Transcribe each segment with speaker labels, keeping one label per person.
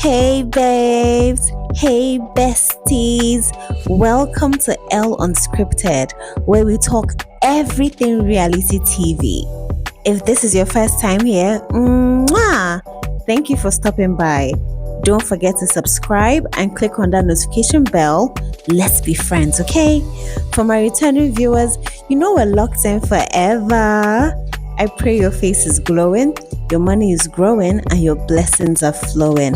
Speaker 1: Hey babes, hey besties, welcome to L Unscripted, where we talk everything reality TV. If this is your first time here, thank you for stopping by. Don't forget to subscribe and click on that notification bell. Let's be friends, okay? For my returning viewers, you know we're locked in forever. I pray your face is glowing, your money is growing, and your blessings are flowing.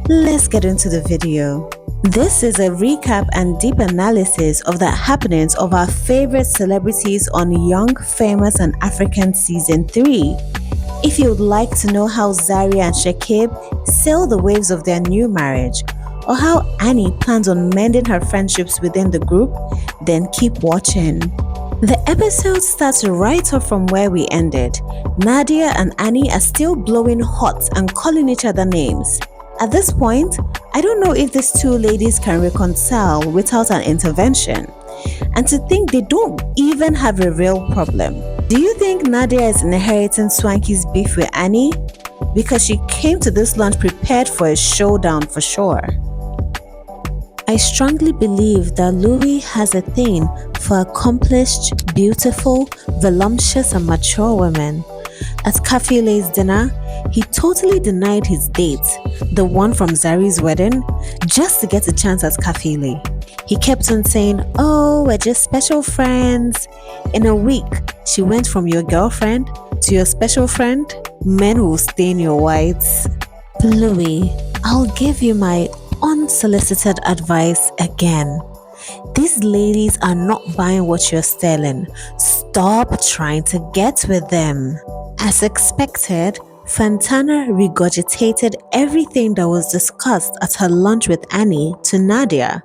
Speaker 1: Let's get into the video. This is a recap and deep analysis of the happenings of our favorite celebrities on Young, Famous and African Season 3. If you would like to know how Zari and Shekib sail the waves of their new marriage, or how Annie plans on mending her friendships within the group, then keep watching. The episode starts right off from where we ended. Nadia and Annie are still blowing hot and calling each other names. At this point, I don't know if these two ladies can reconcile without an intervention. And to think they don't even have a real problem. Do you think Nadia is inheriting Swanky's beef with Annie? Because she came to this lunch prepared for a showdown for sure. I strongly believe that Louis has a thing for accomplished, beautiful, voluptuous and mature women. At Kafile's dinner, he totally denied his date, the one from Zari's wedding, just to get a chance at Kafile. He kept on saying, "Oh, we're just special friends." In a week, she went from your girlfriend to your special friend. Men will stain your whites. Louis, I'll give you my unsolicited advice again. These ladies are not buying what you're selling. Stop trying to get with them. As expected, Fantana regurgitated everything that was discussed at her lunch with Annie to Nadia.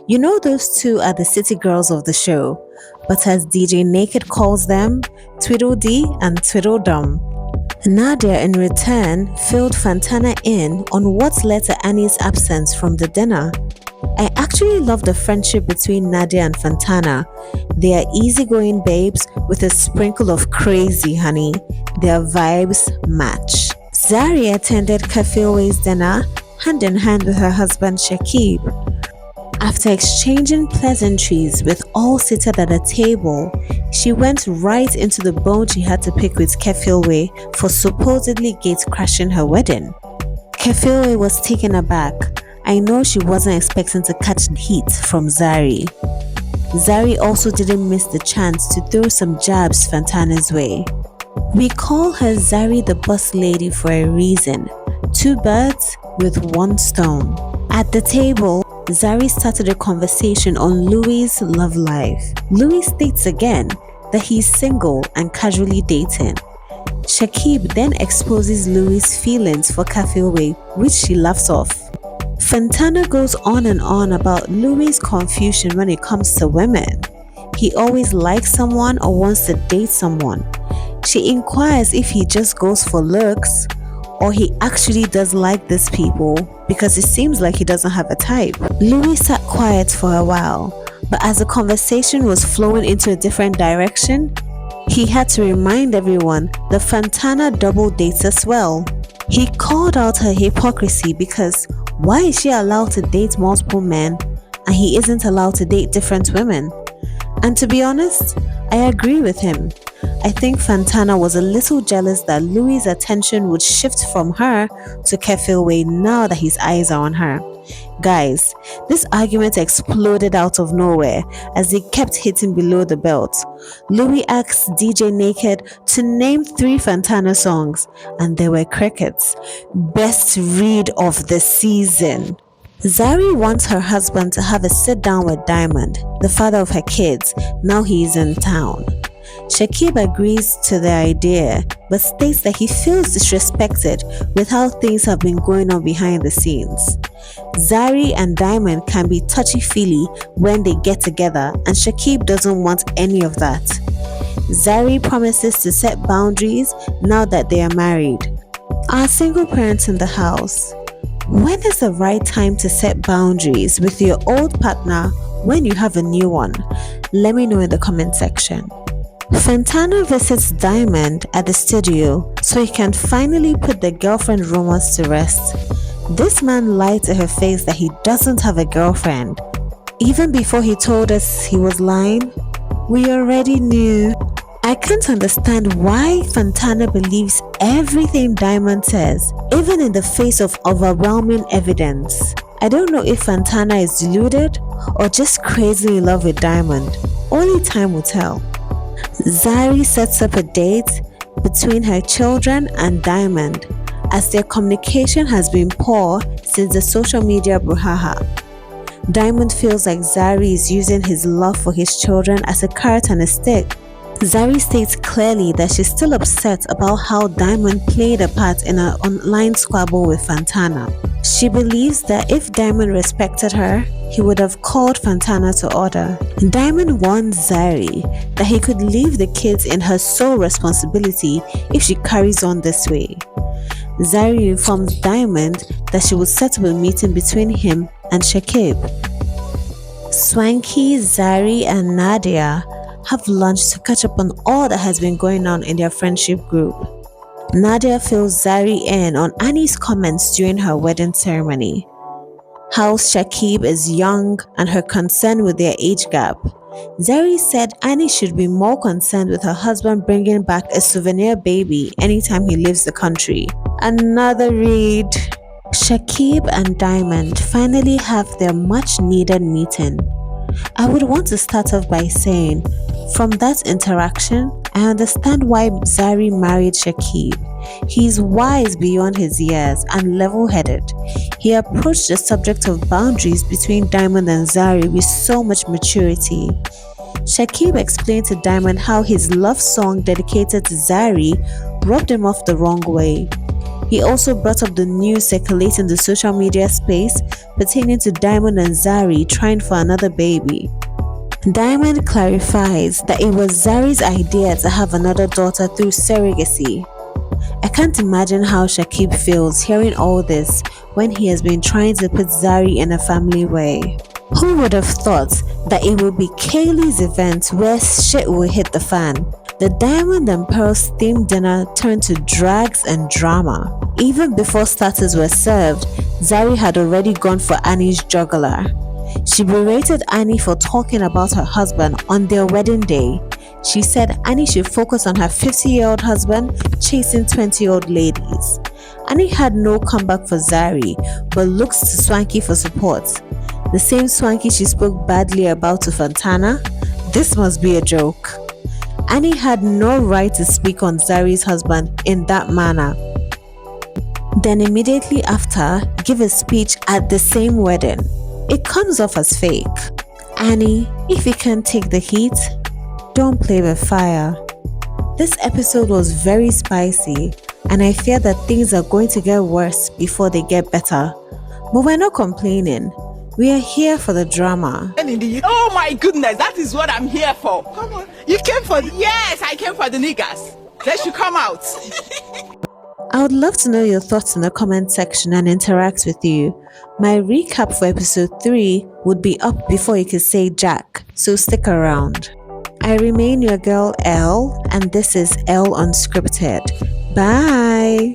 Speaker 1: You know those two are the city girls of the show, but as DJ Naked calls them, Tweedledee and Tweedledum. Nadia in return filled Fantana in on what led to Annie's absence from the dinner. I actually love the friendship between Nadia and Fantana. They are easygoing babes with a sprinkle of crazy, honey. Their vibes match. Zari attended Kafile's dinner hand in hand with her husband Shekib. After exchanging pleasantries with all seated at a table, she went right into the bone she had to pick with Kefilwe for supposedly gate-crashing her wedding. Kefilwe was taken aback. I know she wasn't expecting to catch heat from Zari. Zari also didn't miss the chance to throw some jabs Fantana's way. We call her Zari the boss lady for a reason. Two birds with one stone. At the table, Zari started a conversation on Louis' love life. Louis states again that he's single and casually dating. Shekib then exposes Louis' feelings for Kafilwe, which she laughs off. Fantana goes on and on about Louis' confusion when it comes to women. He always likes someone or wants to date someone. She inquires if he just goes for looks or he actually does like these people because it seems like he doesn't have a type. Louis sat quiet for a while, but as the conversation was flowing into a different direction, he had to remind everyone that Fantana double dates as well. He called out her hypocrisy because why is she allowed to date multiple men and he isn't allowed to date different women? And to be honest, I agree with him. I think Fantana was a little jealous that Louis' attention would shift from her to Kefilwe now that his eyes are on her. Guys, this argument exploded out of nowhere as they kept hitting below the belt. Louis asked DJ Naked to name 3 Fantana songs, and there were crickets. Best read of the season. Zari wants her husband to have a sit down with Diamond, the father of her kids, now he is in town. Shekib agrees to the idea, but states that he feels disrespected with how things have been going on behind the scenes. Zari and Diamond can be touchy-feely when they get together, and Shekib doesn't want any of that. Zari promises to set boundaries now that they are married. Our single parents in the house, when is the right time to set boundaries with your old partner when you have a new one? Let me know in the comment section. Fantana visits Diamond at the studio so he can finally put the girlfriend rumors to rest. This man lied to her face that he doesn't have a girlfriend. Even before he told us he was lying, we already knew. I can't understand why Fantana believes everything Diamond says, even in the face of overwhelming evidence. I don't know if Fantana is deluded or just crazy in love with Diamond. Only time will tell. Zari sets up a date between her children and Diamond, as their communication has been poor since the social media brouhaha. Diamond feels like Zari is using his love for his children as a carrot and a stick. Zari states clearly that she's still upset about how Diamond played a part in an online squabble with Fantana. She believes that if Diamond respected her, he would have called Fantana to order. Diamond warns Zari that he could leave the kids in her sole responsibility if she carries on this way. Zari informs Diamond that she will set up a meeting between him and Shakib. Swanky, Zari, and Nadia have lunch to catch up on all that has been going on in their friendship group. Nadia fills Zari in on Annie's comments during her wedding ceremony. How Shakib is young and her concern with their age gap. Zari said Annie should be more concerned with her husband bringing back a souvenir baby anytime he leaves the country. Another read. Shakib and Diamond finally have their much needed meeting. I would want to start off by saying, from that interaction, I understand why Zari married Shakib. He's wise beyond his years and level-headed. He approached the subject of boundaries between Diamond and Zari with so much maturity. Shakib explained to Diamond how his love song dedicated to Zari rubbed him off the wrong way. He also brought up the news circulating the social media space pertaining to Diamond and Zari trying for another baby. Diamond clarifies that it was Zari's idea to have another daughter through surrogacy. I can't imagine how Shakib feels hearing all this when he has been trying to put Zari in a family way. Who would have thought that it would be Kaylee's event where shit will hit the fan? The Diamond and Pearls themed dinner turned to drags and drama. Even before starters were served, Zari had already gone for Annie's jugular. She berated Annie for talking about her husband on their wedding day. She said Annie should focus on her 50-year-old husband chasing 20-year-old ladies. Annie had no comeback for Zari, but looks to Swanky for support. The same Swanky she spoke badly about to Fantana? This must be a joke. Annie had no right to speak on Zari's husband in that manner. Then immediately after, give a speech at the same wedding. It comes off as fake. Annie, if you can't take the heat, don't play with fire. This episode was very spicy, and I fear that things are going to get worse before they get better. But we're not complaining. We are here for the drama.
Speaker 2: Oh my goodness, that is what I'm here for. Come on. You came for Yes, I came for the niggas. They should come out.
Speaker 1: I would love to know your thoughts in the comment section and interact with you. My recap for episode 3 would be up before you could say Jack, so stick around. I remain your girl Elle, and this is Elle Unscripted. Bye!